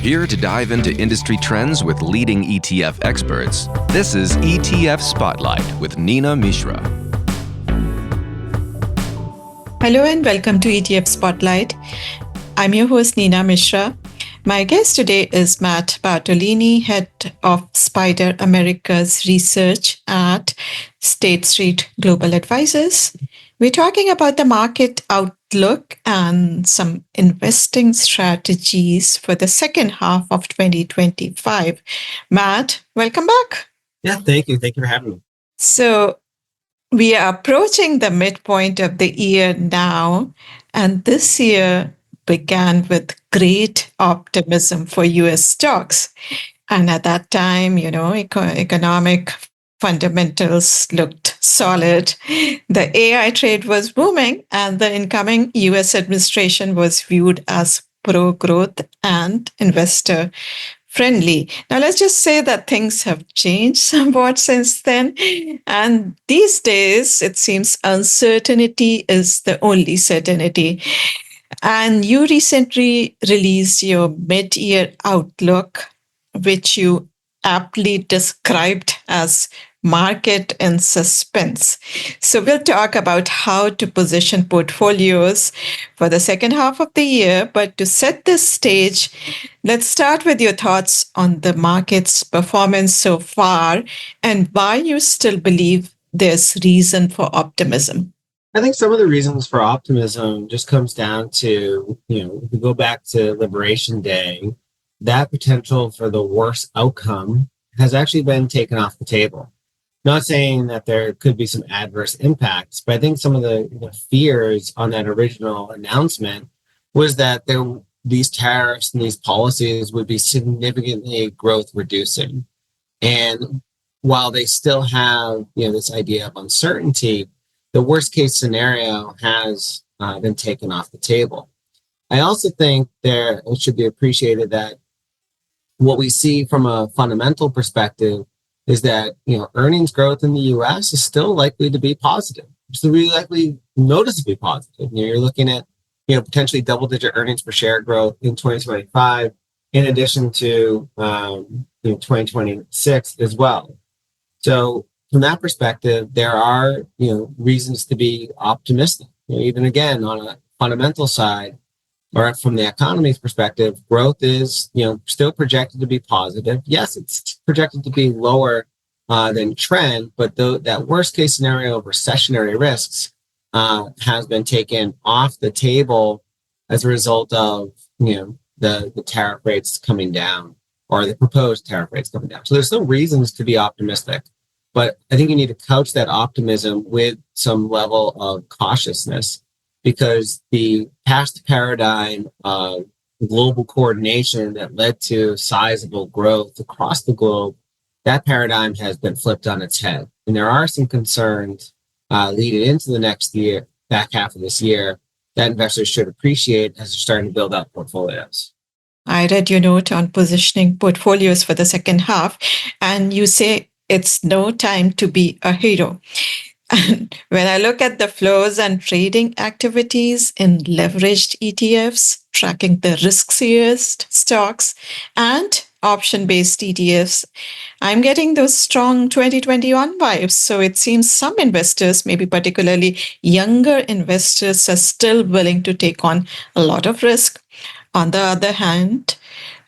Here to dive into industry trends with leading ETF experts, this is ETF Spotlight with Nina Mishra. Hello and welcome to ETF Spotlight. I'm your host, Nina Mishra. My guest today is Matt Bartolini, head of Spider America's research at State Street Global Advisors. We're talking about the market outlook and some investing strategies for the second half of 2025. Matt, welcome back. Yeah, thank you. Thank you for having me. So we are approaching the midpoint of the year now, and this year began with great optimism for US stocks. And at that time, economic fundamentals looked solid. The AI trade was booming, and the incoming US administration was viewed as pro-growth and investor friendly. Now, let's just say that things have changed somewhat since then. And these days, it seems uncertainty is the only certainty. And you recently released your mid-year outlook, which you aptly described as market in suspense. So we'll talk about how to position portfolios for the second half of the year. But to set this stage, let's start with your thoughts on the market's performance so far and why you still believe there's reason for optimism. I think some of the reasons for optimism just comes down to, if we go back to Liberation Day, that potential for the worst outcome has actually been taken off the table. Not saying that there could be some adverse impacts, but I think some of the fears on that original announcement was that these tariffs and these policies would be significantly growth reducing. And while they still have, this idea of uncertainty, the worst case scenario has been taken off the table. I also think it should be appreciated that what we see from a fundamental perspective is that, earnings growth in the US is still likely to be positive. It's really likely noticeably positive. You're looking at, potentially double-digit earnings per share growth in 2025, in addition to 2026 as well. So from that perspective, there are, reasons to be optimistic. Even again, on a fundamental side, or from the economy's perspective, growth is, still projected to be positive. Yes, it's projected to be lower than trend, but that worst case scenario of recessionary risks has been taken off the table as a result of, the tariff rates coming down, or the proposed tariff rates coming down. So there's still reasons to be optimistic, but I think you need to couch that optimism with some level of cautiousness, because the past paradigm of global coordination that led to sizable growth across the globe, that paradigm has been flipped on its head. And there are some concerns leading into the next year, back half of this year, that investors should appreciate as they're starting to build out portfolios. I read your note on positioning portfolios for the second half, and you say it's no time to be a hero. And when I look at the flows and trading activities in leveraged ETFs, tracking the riskiest stocks, and option-based ETFs, I'm getting those strong 2021 vibes. So it seems some investors, maybe particularly younger investors, are still willing to take on a lot of risk. On the other hand,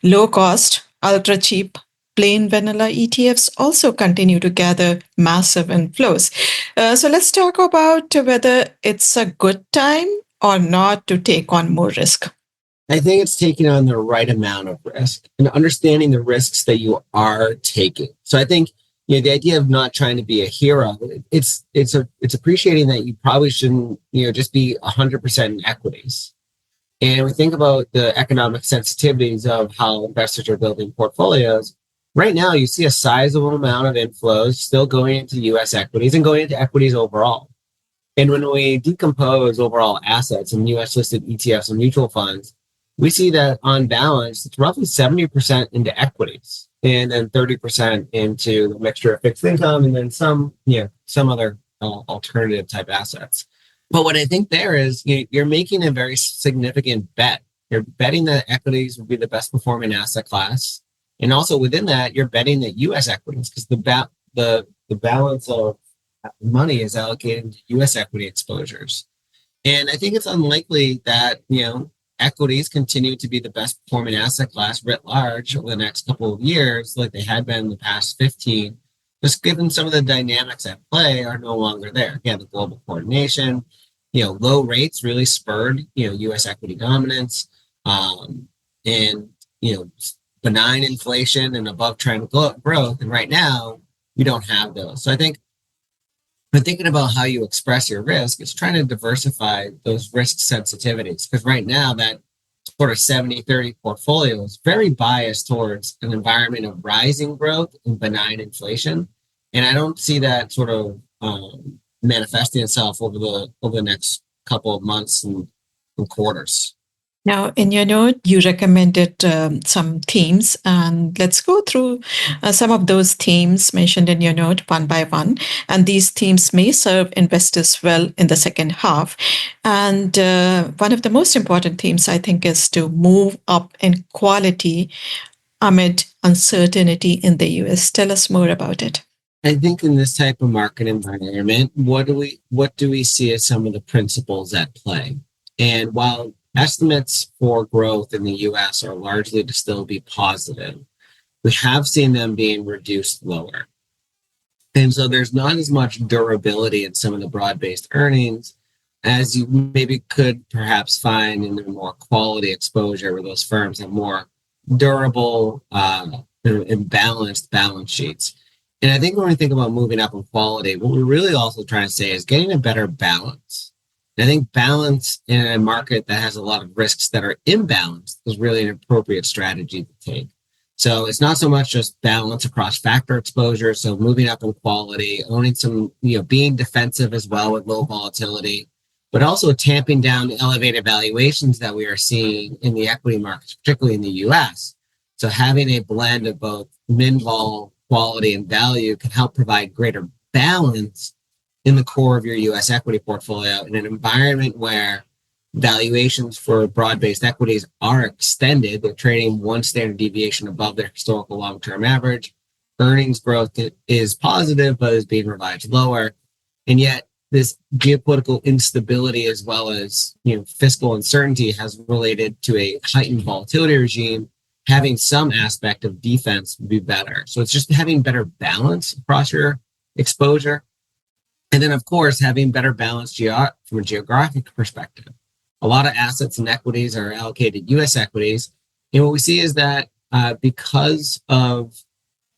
low cost, ultra cheap, plain vanilla ETFs also continue to gather massive inflows. So let's talk about whether it's a good time or not to take on more risk. I think it's taking on the right amount of risk and understanding the risks that you are taking. So I think, the idea of not trying to be a hero, it's appreciating that you probably shouldn't, just be 100% in equities. And we think about the economic sensitivities of how investors are building portfolios. Right now, you see a sizable amount of inflows still going into US equities and going into equities overall. And when we decompose overall assets in US listed ETFs and mutual funds, we see that on balance, it's roughly 70% into equities and then 30% into the mixture of fixed income and then some other alternative type assets. But what I think there is you're making a very significant bet You're betting that equities will be the best performing asset class. And also within that, you're betting that US equities, because the balance of money is allocated to US equity exposures. And I think it's unlikely that, equities continue to be the best performing asset class writ large over the next couple of years, like they had been in the past 15, just given some of the dynamics at play are no longer there. Again, the global coordination, low rates really spurred, US equity dominance, and, benign inflation and above trend growth. And right now, we don't have those. So I think when thinking about how you express your risk, it's trying to diversify those risk sensitivities. Because right now, that sort of 70-30 portfolio is very biased towards an environment of rising growth and benign inflation. And I don't see that sort of manifesting itself over the next couple of months and quarters. Now, in your note, you recommended some themes, and let's go through some of those themes mentioned in your note one by one. And these themes may serve investors well in the second half. And one of the most important themes, I think, is to move up in quality amid uncertainty in the US. Tell us more about it. I think in this type of market environment, what do we see as some of the principles at play? And while estimates for growth in the US are largely to still be positive, we have seen them being reduced lower. And so there's not as much durability in some of the broad-based earnings as you maybe could perhaps find in the more quality exposure, where those firms have more durable and balanced balance sheets. And I think when we think about moving up in quality, what we're really also trying to say is getting a better balance. And I think balance in a market that has a lot of risks that are imbalanced is really an appropriate strategy to take. So it's not so much just balance across factor exposure. So moving up in quality, owning some, being defensive as well with low volatility, but also tamping down the elevated valuations that we are seeing in the equity markets, particularly in the US. So having a blend of both min-vol, quality, and value can help provide greater balance in the core of your US equity portfolio in an environment where valuations for broad-based equities are extended. They're trading one standard deviation above their historical long-term average. Earnings growth is positive, but is being revised lower. And yet this geopolitical instability, as well as, fiscal uncertainty, has related to a heightened volatility regime. Having some aspect of defense would be better. So it's just having better balance across your exposure. And then, of course, having better balance from a geographic perspective. A lot of assets and equities are allocated U.S. equities. And what we see is that because of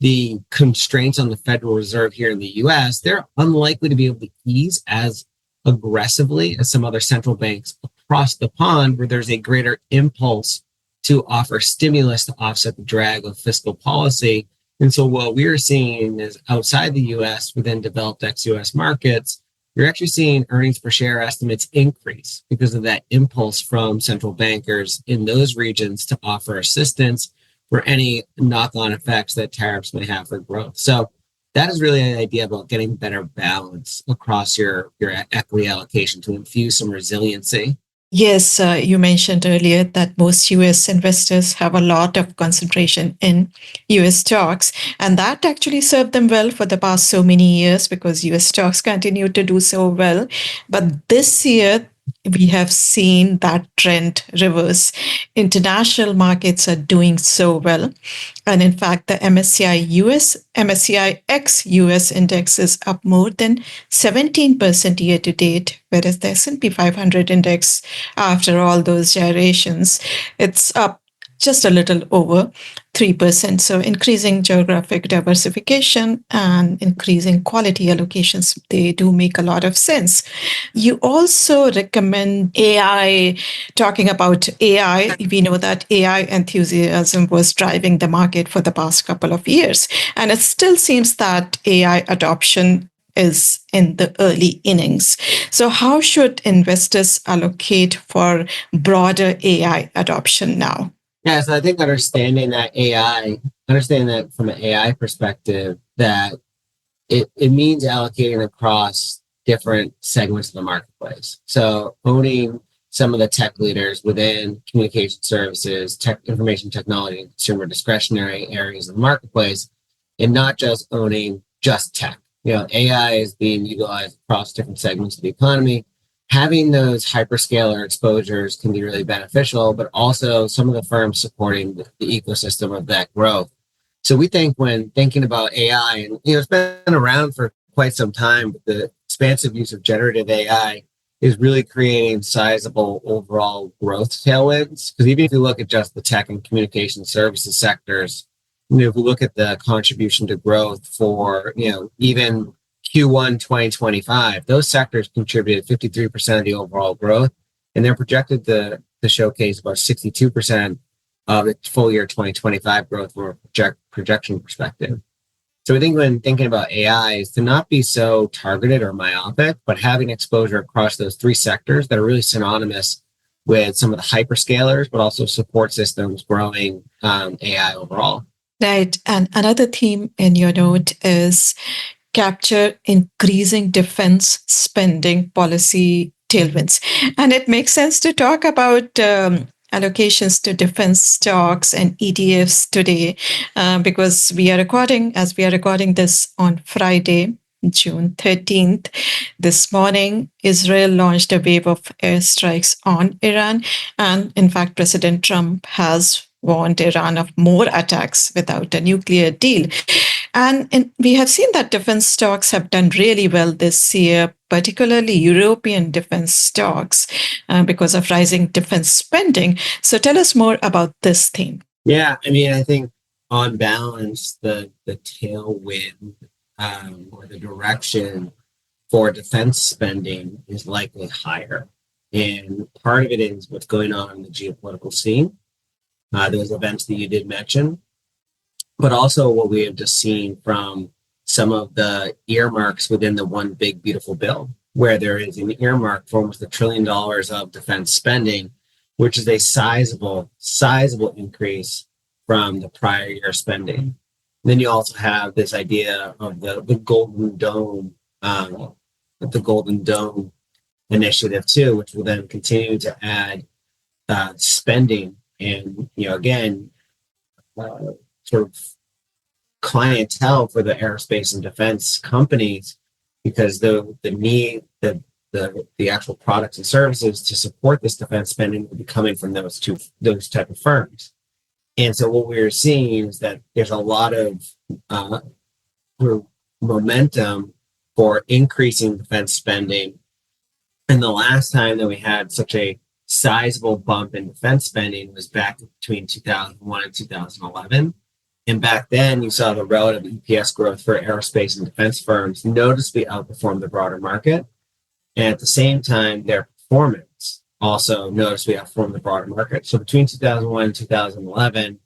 the constraints on the Federal Reserve here in the U.S., they're unlikely to be able to ease as aggressively as some other central banks across the pond, where there's a greater impulse to offer stimulus to offset the drag of fiscal policy. And so what we're seeing is outside the US, within developed ex-US markets, you're actually seeing earnings per share estimates increase because of that impulse from central bankers in those regions to offer assistance for any knock-on effects that tariffs may have for growth. So that is really an idea about getting better balance across your equity allocation to infuse some resiliency. Yes, you mentioned earlier that most US investors have a lot of concentration in US stocks, and that actually served them well for the past so many years because US stocks continue to do so well. But this year, we have seen that trend reverse. International markets are doing so well. And in fact, the MSCI ex-US index is up more than 17% year to date, whereas the S&P 500 index, after all those gyrations, it's up just a little over 3%. So increasing geographic diversification and increasing quality allocations, they do make a lot of sense. You also recommend AI. Talking about AI, we know that AI enthusiasm was driving the market for the past couple of years. And it still seems that AI adoption is in the early innings. So how should investors allocate for broader AI adoption now? Yeah, so I think understanding that from an AI perspective, that it means allocating across different segments of the marketplace. So some of the tech leaders within communication services, tech, information technology, and consumer discretionary areas of the marketplace, and not just owning just tech. AI is being utilized across different segments of the economy. Having those hyperscaler exposures can be really beneficial, but also some of the firms supporting the ecosystem of that growth. So we think when thinking about AI, and it's been around for quite some time, but the expansive use of generative AI is really creating sizable overall growth tailwinds. Because even if you look at just the tech and communication services sectors, if we look at the contribution to growth for, even Q1 2025, those sectors contributed 53% of the overall growth, and they're projected to showcase about 62% of the full year 2025 growth from a projection perspective. So I think when thinking about AI is to not be so targeted or myopic, but having exposure across those three sectors that are really synonymous with some of the hyperscalers, but also support systems growing AI overall. Right. And another theme in your note is capture increasing defense spending policy tailwinds. And it makes sense to talk about allocations to defense stocks and ETFs today because we are recording this on Friday, June 13th. This morning, Israel launched a wave of airstrikes on Iran. And in fact, President Trump has warned Iran of more attacks without a nuclear deal. And we have seen that defense stocks have done really well this year, particularly European defense stocks, because of rising defense spending. So tell us more about this theme. Yeah, I think on balance, the tailwind or the direction for defense spending is likely higher. And part of it is what's going on in the geopolitical scene, those events that you did mention, but also what we have just seen from some of the earmarks within the One Big Beautiful Bill, where there is an earmark for almost $1 trillion of defense spending, which is a sizable increase from the prior year spending. And then you also have this idea of the Golden Dome, initiative too, which will then continue to add spending and, again, sort of clientele for the aerospace and defense companies, because the actual products and services to support this defense spending will be coming from those type of firms. And so what we're seeing is that there's a lot of momentum for increasing defense spending. And the last time that we had such a sizable bump in defense spending was back between 2001 and 2011. And back then, you saw the relative EPS growth for aerospace and defense firms noticeably outperform the broader market. And at the same time, their performance also noticeably outperformed the broader market. So between 2001 and 2011,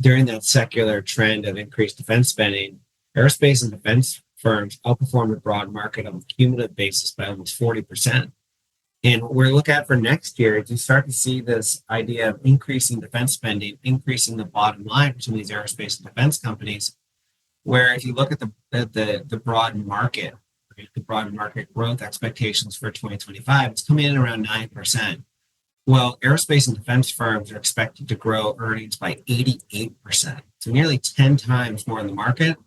during that secular trend of increased defense spending, aerospace and defense firms outperformed the broad market on a cumulative basis by almost 40%. And what we're looking at for next year is you start to see this idea of increasing defense spending, increasing the bottom line for some of these aerospace and defense companies, where if you look at the broad market, right, the broad market growth expectations for 2025, it's coming in around 9%. Well, aerospace and defense firms are expected to grow earnings by 88%, so nearly 10 times more in the market.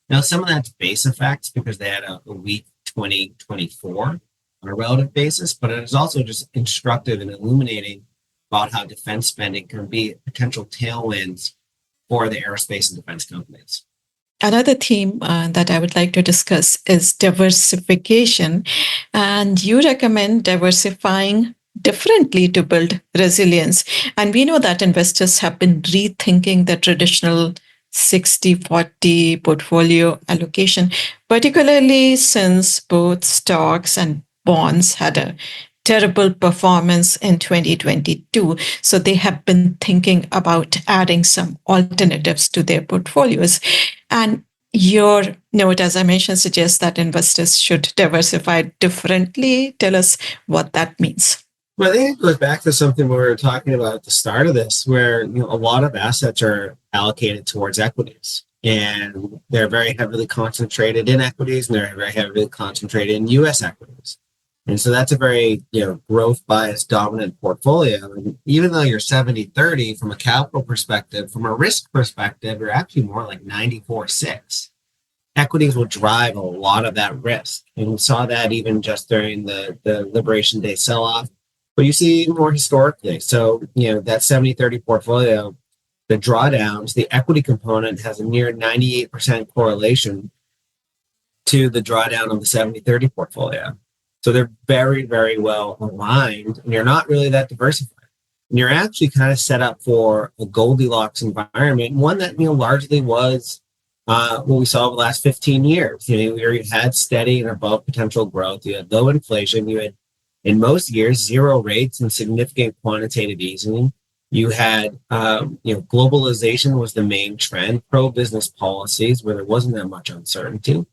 Now, some of that's base effects because they had a weak 2024 on a relative basis, but it is also just instructive and illuminating about how defense spending can be potential tailwinds for the aerospace and defense companies. Another theme that I would like to discuss is diversification. And you recommend diversifying differently to build resilience. And we know that investors have been rethinking the traditional 60-40 portfolio allocation, particularly since both stocks and bonds had a terrible performance in 2022. So they have been thinking about adding some alternatives to their portfolios. And your note, as I mentioned, suggests that investors should diversify differently. Tell us what that means. Well, I think it goes back to something we were talking about at the start of this, where a lot of assets are allocated towards equities. And they're very heavily concentrated in equities, and they're very heavily concentrated in U.S. equities. And so that's a very, growth bias dominant portfolio. And even though you're 70-30 from a capital perspective, from a risk perspective, you're actually more like 94-6. Equities will drive a lot of that risk. And we saw that even just during the Liberation Day sell-off, but you see more historically. So, that 70-30 portfolio, the drawdowns, the equity component has a near 98% correlation to the drawdown of the 70-30 portfolio. So they're very, very well aligned, and you're not really that diversified. And you're actually kind of set up for a Goldilocks environment, one that, largely was what we saw over the last 15 years. You had steady and above potential growth. You had low inflation. You had, in most years, zero rates and significant quantitative easing. You had, globalization was the main trend, pro-business policies where there wasn't that much uncertainty.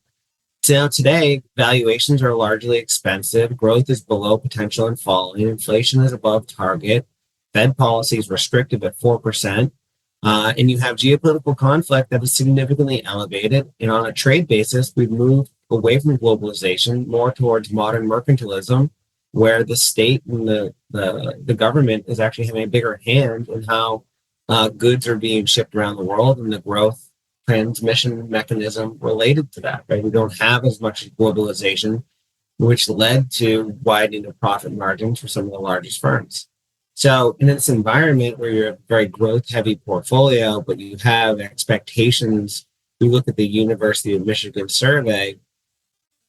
So now today, valuations are largely expensive. Growth is below potential and falling. Inflation is above target. Fed policy is restrictive at 4%. And you have geopolitical conflict that is significantly elevated. And on a trade basis, we've moved away from globalization more towards modern mercantilism, where the state and the government is actually having a bigger hand in how goods are being shipped around the world and the growth transmission mechanism related to that, right? We don't have as much globalization, which led to widening of profit margins for some of the largest firms. So in this environment where you're a very growth heavy portfolio, but you have expectations, we look at the University of Michigan survey,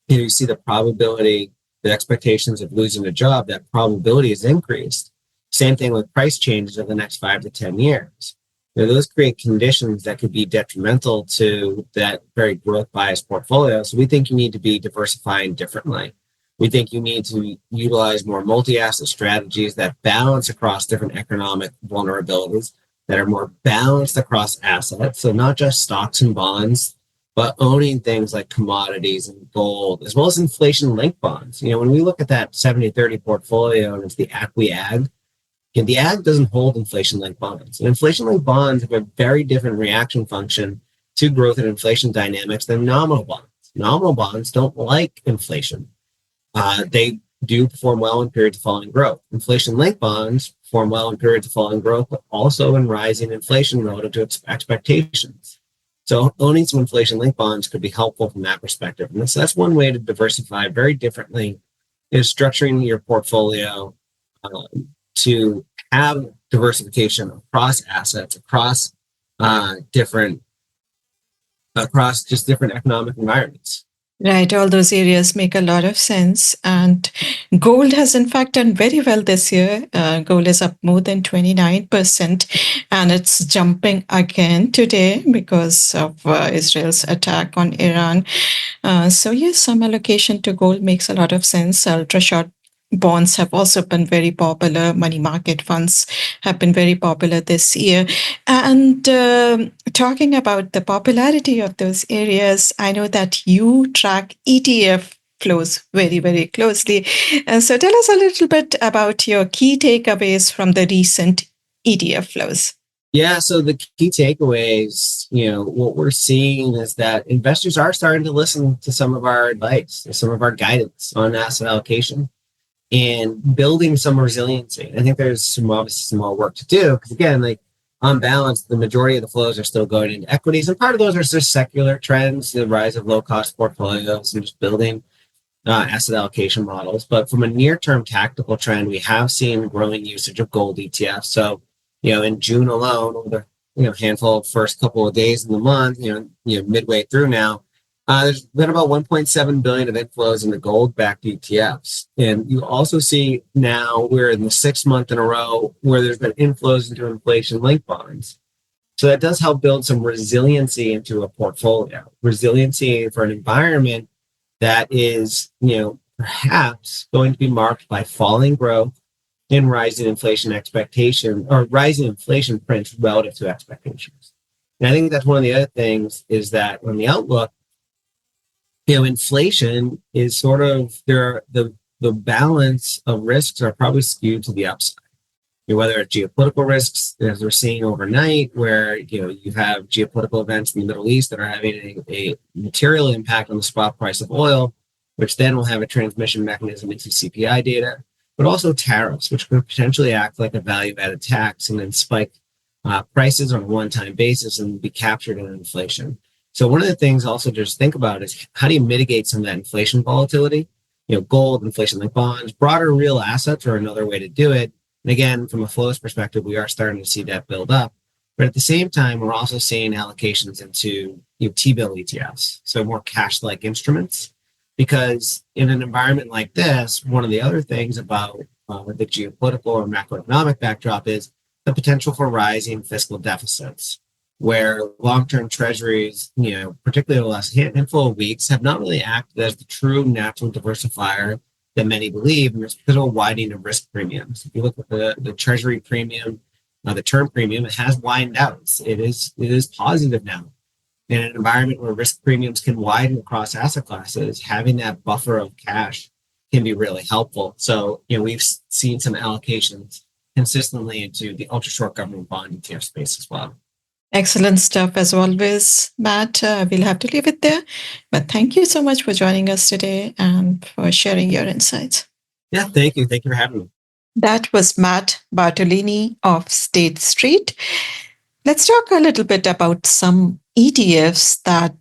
you see the probability, the expectations of losing a job, that probability is increased. Same thing with price changes over the next 5 to 10 years. Those create conditions that could be detrimental to that very growth biased portfolio. So we think you need to be diversifying differently. We think you need to utilize more multi-asset strategies that balance across different economic vulnerabilities, that are more balanced across assets. So not just stocks and bonds, but owning things like commodities and gold, as well as inflation-linked bonds. When we look at that 70-30 portfolio and it's the ACWI-AG, the ag doesn't hold inflation-linked bonds. And inflation-linked bonds have a very different reaction function to growth and inflation dynamics than nominal bonds. Nominal bonds don't like inflation. They do perform well in periods of falling growth. Inflation-linked bonds perform well in periods of falling growth, but also in rising inflation relative to expectations. So owning some inflation-linked bonds could be helpful from that perspective. And so that's one way to diversify very differently, is structuring your portfolio to have diversification across assets, across different economic environments. Right, all those areas make a lot of sense. And gold has, in fact, done very well this year. Gold is up more than 29%, and it's jumping again today because of Israel's attack on Iran. So, yes, some allocation to gold makes a lot of sense. Ultra short bonds have also been very popular. Money market funds have been very popular this year. And talking about the popularity of those areas, I know that you track ETF flows very, very closely. So tell us a little bit about your key takeaways from the recent ETF flows. Yeah, so the key takeaways, what we're seeing is that investors are starting to listen to some of our advice, some of our guidance on asset allocation, and building some resiliency. I think there's obviously some more work to do because, again, on balance, the majority of the flows are still going into equities, and part of those are just secular trends, the rise of low-cost portfolios, and just building asset allocation models. But from a near-term tactical trend, we have seen growing usage of gold ETFs. So, in June alone, over the handful of first couple of days in the month, midway through now, there's been about 1.7 billion of inflows into gold-backed ETFs. And you also see now we're in the 6th month in a row where there's been inflows into inflation-linked bonds. So that does help build some resiliency into a portfolio, resiliency for an environment that is, perhaps going to be marked by falling growth and rising inflation expectation, or rising inflation prints relative to expectations. And I think that's one of the other things is that on the outlook, inflation is sort of the balance of risks are probably skewed to the upside. Whether it's geopolitical risks, as we're seeing overnight, where you have geopolitical events in the Middle East that are having a material impact on the spot price of oil, which then will have a transmission mechanism into CPI data, but also tariffs, which could potentially act like a value-added tax and then spike prices on a one-time basis and be captured in inflation. So one of the things also to just think about is how do you mitigate some of that inflation volatility? Gold, inflation-linked bonds, broader real assets are another way to do it. And again, from a flows perspective, we are starting to see that build up. But at the same time, we're also seeing allocations into T-bill ETFs, so more cash-like instruments. Because in an environment like this, one of the other things about the geopolitical or macroeconomic backdrop is the potential for rising fiscal deficits, where long-term treasuries, particularly the last handful of weeks, have not really acted as the true natural diversifier that many believe, and it's because of a widening of risk premiums. If you look at the treasury premium, the term premium, it has widened out. It is positive now. In an environment where risk premiums can widen across asset classes, having that buffer of cash can be really helpful. So, we've seen some allocations consistently into the ultra short government bond ETF space as well. Excellent stuff as always, Matt. We'll have to leave it there. But thank you so much for joining us today and for sharing your insights. Yeah, thank you. Thank you for having me. That was Matt Bartolini of State Street. Let's talk a little bit about some ETFs that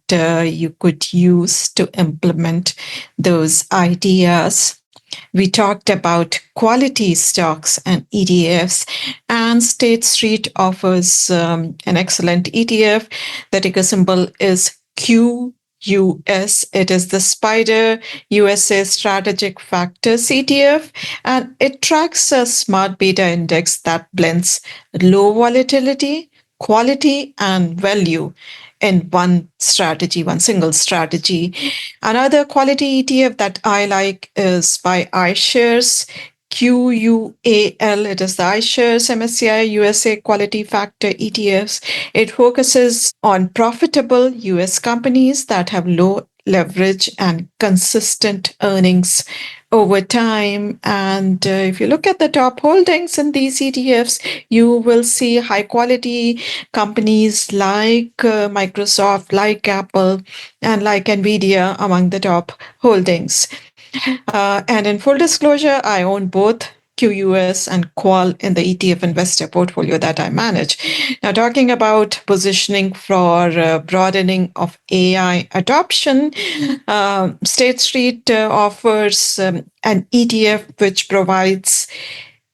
you could use to implement those ideas. We talked about quality stocks and ETFs, and State Street offers an excellent ETF. The ticker symbol is QUS. It is the Spider USA Strategic Factors ETF, and it tracks a smart beta index that blends low volatility, quality, and value in one single strategy. Another quality ETF that I like is by iShares QUAL. It is the iShares MSCI USA Quality Factor ETFs. It focuses on profitable US companies that have low leverage and consistent earnings over time. And if you look at the top holdings in these ETFs, you will see high quality companies like Microsoft, like Apple, and like Nvidia among the top holdings. And in full disclosure, I own both QUS and QUAL in the ETF investor portfolio that I manage. Now, talking about positioning for broadening of AI adoption, State Street offers an ETF which provides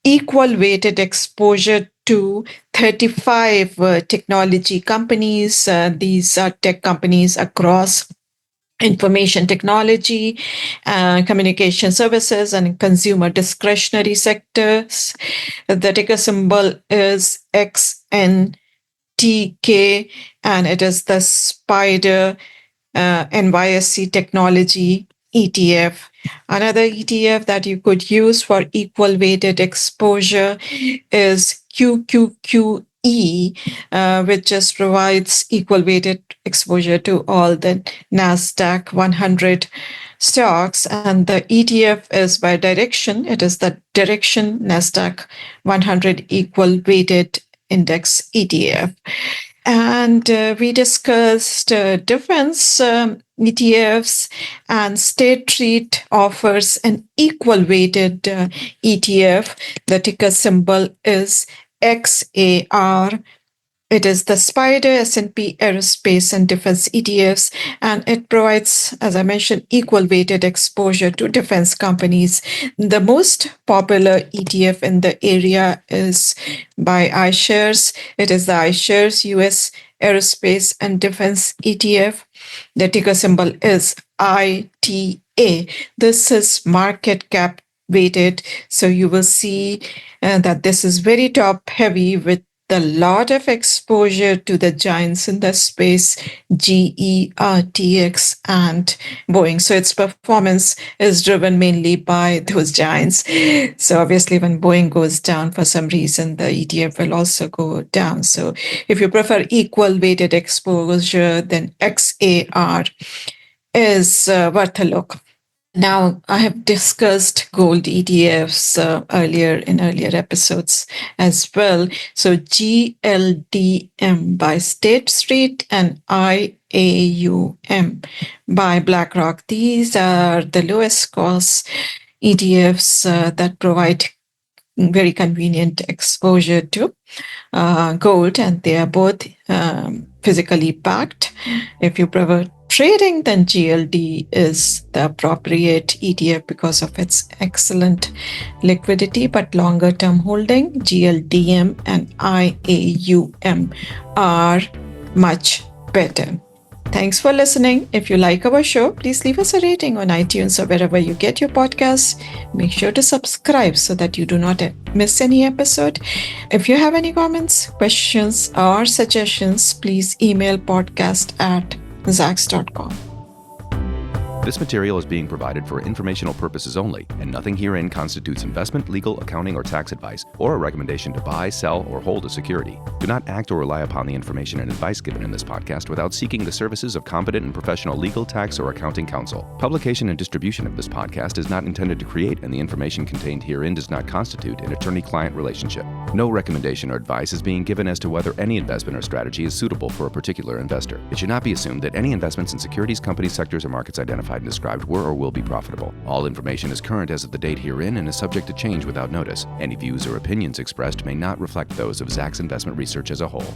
equal weighted exposure to 35 technology companies. These are tech companies across information technology, communication services, and consumer discretionary sectors. The ticker symbol is XNTK, and it is the Spider NYSE Technology ETF. Another ETF that you could use for equal weighted exposure is QQQE, which just provides equal weighted exposure to all the NASDAQ 100 stocks. And the ETF is by Direction. It is the Direction NASDAQ 100 equal weighted index ETF. And we discussed defense ETFs, and State Street offers an equal weighted ETF. The ticker symbol is XAR. It is the Spider S&P Aerospace and Defense ETFs, and it provides, as I mentioned, equal weighted exposure to defense companies. The most popular ETF in the area is by iShares. It is the iShares US Aerospace and Defense ETF. The ticker symbol is ITA. This is market cap weighted, so you will see that this is very top heavy with a lot of exposure to the giants in the space, GE, RTX, and Boeing. So its performance is driven mainly by those giants. So obviously when Boeing goes down for some reason, the ETF will also go down. So if you prefer equal weighted exposure, then XAR is worth a look. Now, I have discussed gold ETFs earlier episodes as well. So GLDM by State Street and IAUM by BlackRock. These are the lowest cost ETFs that provide very convenient exposure to gold, and they are both physically backed. If you prefer trading, then GLD is the appropriate ETF because of its excellent liquidity, but longer term holding, GLDM and IAUM are much better. Thanks for listening. If you like our show, please leave us a rating on iTunes or wherever you get your podcasts. Make sure to subscribe so that you do not miss any episode. If you have any comments, questions, or suggestions, please email podcast@zacks.com. This material is being provided for informational purposes only, and nothing herein constitutes investment, legal, accounting, or tax advice, or a recommendation to buy, sell, or hold a security. Do not act or rely upon the information and advice given in this podcast without seeking the services of competent and professional legal, tax, or accounting counsel. Publication and distribution of this podcast is not intended to create, and the information contained herein does not constitute an attorney-client relationship. No recommendation or advice is being given as to whether any investment or strategy is suitable for a particular investor. It should not be assumed that any investments in securities, companies, sectors, or markets identified and described were or will be profitable. All information is current as of the date herein and is subject to change without notice. Any views or opinions expressed may not reflect those of Zacks Investment Research as a whole.